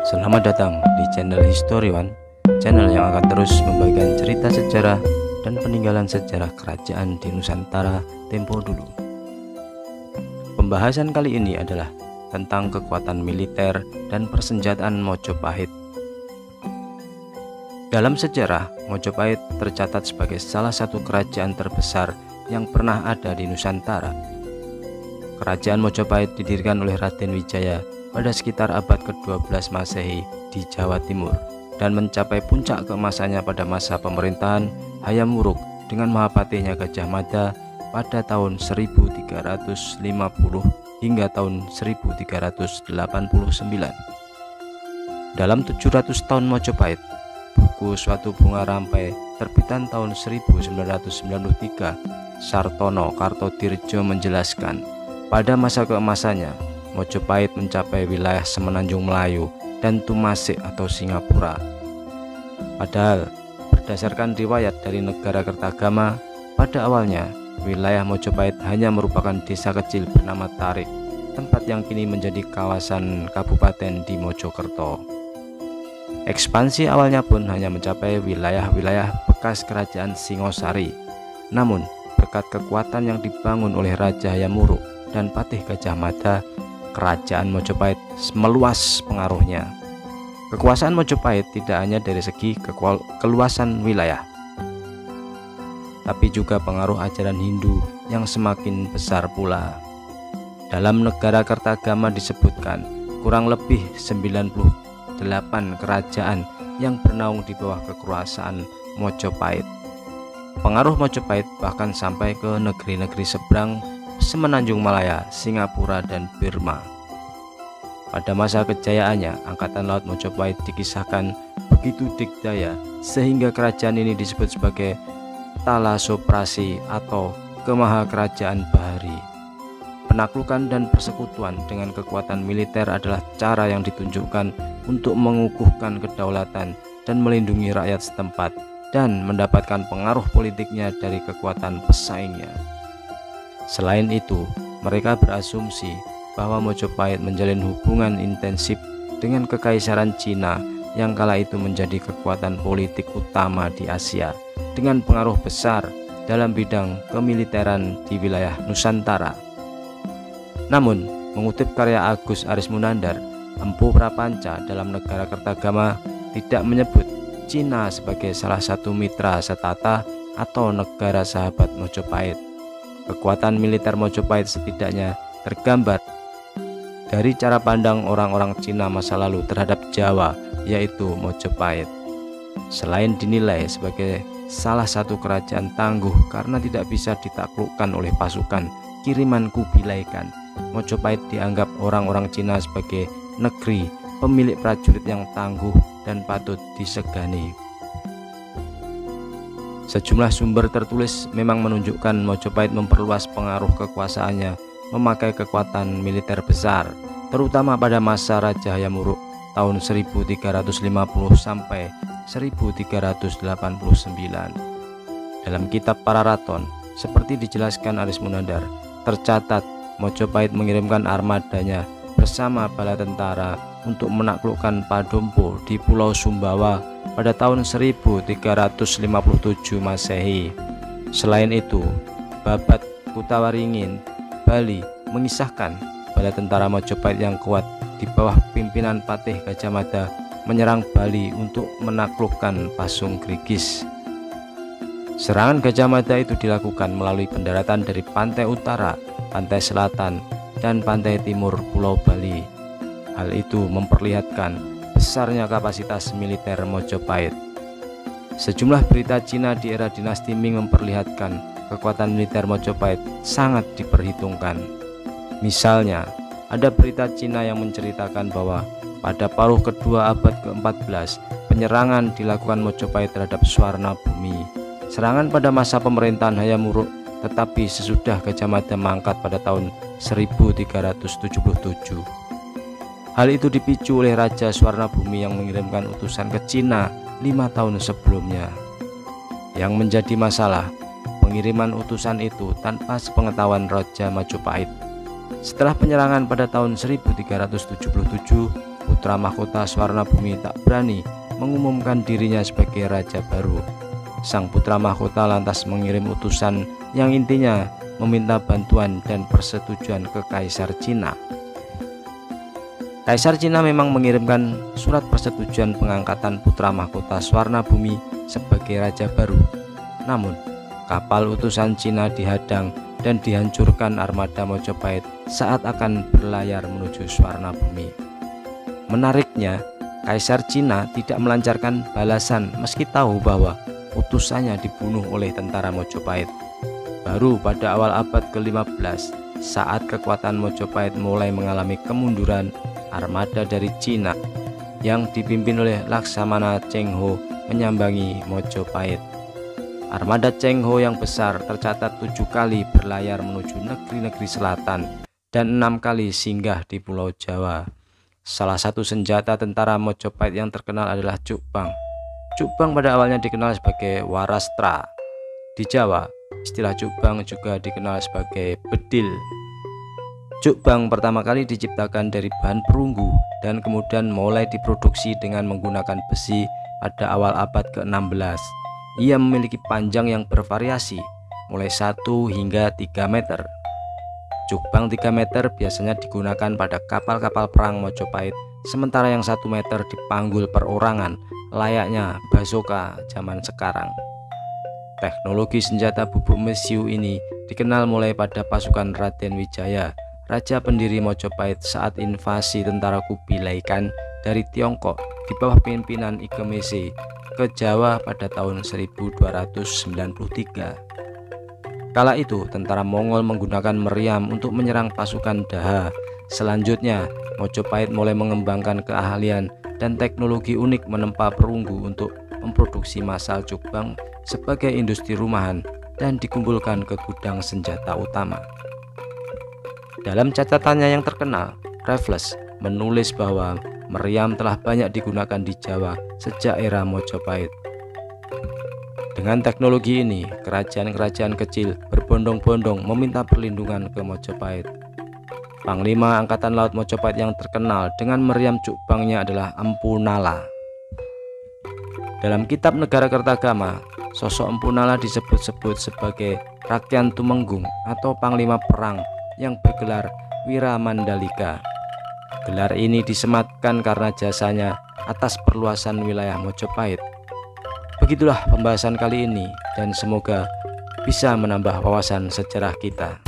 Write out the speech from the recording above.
Selamat datang di channel History One, channel yang akan terus membagikan cerita sejarah dan peninggalan sejarah kerajaan di Nusantara tempo dulu. Pembahasan kali ini adalah tentang kekuatan militer dan persenjataan Mojopahit. Dalam sejarah, Mojopahit tercatat sebagai salah satu kerajaan terbesar yang pernah ada di Nusantara. Kerajaan Mojopahit didirikan oleh Raden Wijaya pada sekitar abad ke-12 Masehi di Jawa Timur dan mencapai puncak keemasannya pada masa pemerintahan Hayam Wuruk dengan Mahapatihnya Gajah Mada pada tahun 1350 hingga tahun 1389. Dalam 700 tahun Mojopahit, buku Suatu Bunga Rampai terbitan tahun 1993, Sartono Kartodirjo menjelaskan, pada masa keemasannya Mojopahit mencapai wilayah Semenanjung Melayu dan Tumasik atau Singapura. Padahal berdasarkan riwayat dari Negara Kertagama, pada awalnya wilayah Mojopahit hanya merupakan desa kecil bernama Tarik, tempat yang kini menjadi kawasan kabupaten di Mojokerto. Ekspansi awalnya pun hanya mencapai wilayah-wilayah bekas kerajaan Singosari. Namun berkat kekuatan yang dibangun oleh Raja Hayam Wuruk dan Patih Gajah Mada, kerajaan Mojopahit meluas pengaruhnya. Kekuasaan Mojopahit tidak hanya dari segi keluasan wilayah, tapi juga pengaruh ajaran Hindu yang semakin besar pula. Dalam Negara Kertagama disebutkan kurang lebih 98 kerajaan yang bernaung di bawah kekuasaan Mojopahit. Pengaruh Mojopahit bahkan sampai ke negeri-negeri seberang Semenanjung Malaya, Singapura, dan Burma. Pada masa kejayaannya, Angkatan Laut Mojopahit dikisahkan begitu dikdaya sehingga kerajaan ini disebut sebagai Talasoprasi atau Kemahakerajaan Bahari. Penaklukan dan persekutuan dengan kekuatan militer adalah cara yang ditunjukkan untuk mengukuhkan kedaulatan dan melindungi rakyat setempat dan mendapatkan pengaruh politiknya dari kekuatan pesaingnya. Selain itu, mereka berasumsi bahwa Mojopahit menjalin hubungan intensif dengan Kekaisaran Cina yang kala itu menjadi kekuatan politik utama di Asia dengan pengaruh besar dalam bidang kemiliteran di wilayah Nusantara. Namun, mengutip karya Agus Arismunandar, Empu Prapanca dalam Negara Kertagama tidak menyebut Cina sebagai salah satu mitra setata atau negara sahabat Mojopahit. Kekuatan militer Mojopahit setidaknya tergambar dari cara pandang orang-orang Cina masa lalu terhadap Jawa, yaitu Mojopahit. Selain dinilai sebagai salah satu kerajaan tangguh karena tidak bisa ditaklukkan oleh pasukan kiriman Kubilai Khan, Mojopahit dianggap orang-orang Cina sebagai negeri pemilik prajurit yang tangguh dan patut disegani. Sejumlah sumber tertulis memang menunjukkan Mojopahit memperluas pengaruh kekuasaannya memakai kekuatan militer besar, terutama pada masa Raja Hayam Wuruk tahun 1350 sampai 1389. Dalam kitab Pararaton, seperti dijelaskan Arismunandar, tercatat Mojopahit mengirimkan armadanya bersama bala tentara untuk menaklukkan Padompo di Pulau Sumbawa pada tahun 1357 Masehi. Selain itu, Babat Kutawaringin, Bali mengisahkan bala tentara Mojopahit yang kuat di bawah pimpinan Patih Gajah Mada menyerang Bali untuk menaklukkan Pasung Grigis. Serangan Gajah Mada itu dilakukan melalui pendaratan dari pantai utara, pantai selatan, dan pantai timur Pulau Bali. Hal itu memperlihatkan besarnya kapasitas militer Mojopahit. Sejumlah berita Cina di era dinasti Ming memperlihatkan kekuatan militer Mojopahit sangat diperhitungkan. Misalnya, ada berita Cina yang menceritakan bahwa pada paruh kedua abad ke-14, penyerangan dilakukan Mojopahit terhadap Swarna Bumi. Serangan pada masa pemerintahan Hayam Wuruk, tetapi sesudah Gajah Mada mangkat pada tahun 1377. Hal itu dipicu oleh Raja Swarna Bumi yang mengirimkan utusan ke Cina 5 tahun sebelumnya. Yang menjadi masalah, pengiriman utusan itu tanpa sepengetahuan Raja Majapahit. Setelah penyerangan pada tahun 1377, putra mahkota Swarnabhumi tak berani mengumumkan dirinya sebagai raja baru. Sang putra mahkota lantas mengirim utusan yang intinya meminta bantuan dan persetujuan ke Kaisar Cina. Kaisar Cina memang mengirimkan surat persetujuan pengangkatan putra mahkota Swarnabhumi sebagai raja baru. Namun, kapal utusan Cina dihadang dan dihancurkan armada Mojopahit saat akan berlayar menuju Swarnabhumi. Menariknya, Kaisar Cina tidak melancarkan balasan meski tahu bahwa utusannya dibunuh oleh tentara Mojopahit. Baru pada awal abad ke-15, saat kekuatan Mojopahit mulai mengalami kemunduran, armada dari Cina yang dipimpin oleh Laksamana Cheng Ho menyambangi Mojopahit. Armada Cheng Ho yang besar tercatat 7 kali berlayar menuju negeri-negeri selatan dan 6 kali singgah di Pulau Jawa. Salah satu senjata tentara Mojopahit yang terkenal adalah cukbang. Cukbang pada awalnya dikenal sebagai warastra. Di Jawa, istilah cukbang juga dikenal sebagai bedil. Cukbang pertama kali diciptakan dari bahan perunggu dan kemudian mulai diproduksi dengan menggunakan besi pada awal abad ke-16. Ia memiliki panjang yang bervariasi, mulai 1 hingga 3 meter. Cukbang 3 meter biasanya digunakan pada kapal-kapal perang Mojopahit, sementara yang 1 meter dipanggul perorangan, layaknya bazooka zaman sekarang. Teknologi senjata bubuk mesiu ini dikenal mulai pada pasukan Raden Wijaya, raja pendiri Mojopahit saat invasi tentara Kubilai Khan dari Tiongkok di bawah pimpinan Ike Mese ke Jawa pada tahun 1293. Kala itu tentara Mongol menggunakan meriam untuk menyerang pasukan Daha. Selanjutnya Mojopahit mulai mengembangkan keahlian dan teknologi unik menempa perunggu untuk memproduksi massal cukbang sebagai industri rumahan dan dikumpulkan ke gudang senjata utama. Dalam catatannya yang terkenal, Raffles menulis bahwa meriam telah banyak digunakan di Jawa sejak era Mojopahit. Dengan teknologi ini, kerajaan-kerajaan kecil berbondong-bondong meminta perlindungan ke Mojopahit. Panglima Angkatan Laut Mojopahit yang terkenal dengan meriam cukbangnya adalah Empu Nala. Dalam kitab Negara Kertagama, sosok Empu Nala disebut-sebut sebagai Rakyat Tumenggung atau Panglima Perang yang bergelar Wiramandalika. Gelar ini disematkan karena jasanya atas perluasan wilayah Mojopahit. Begitulah pembahasan kali ini dan semoga bisa menambah wawasan sejarah kita.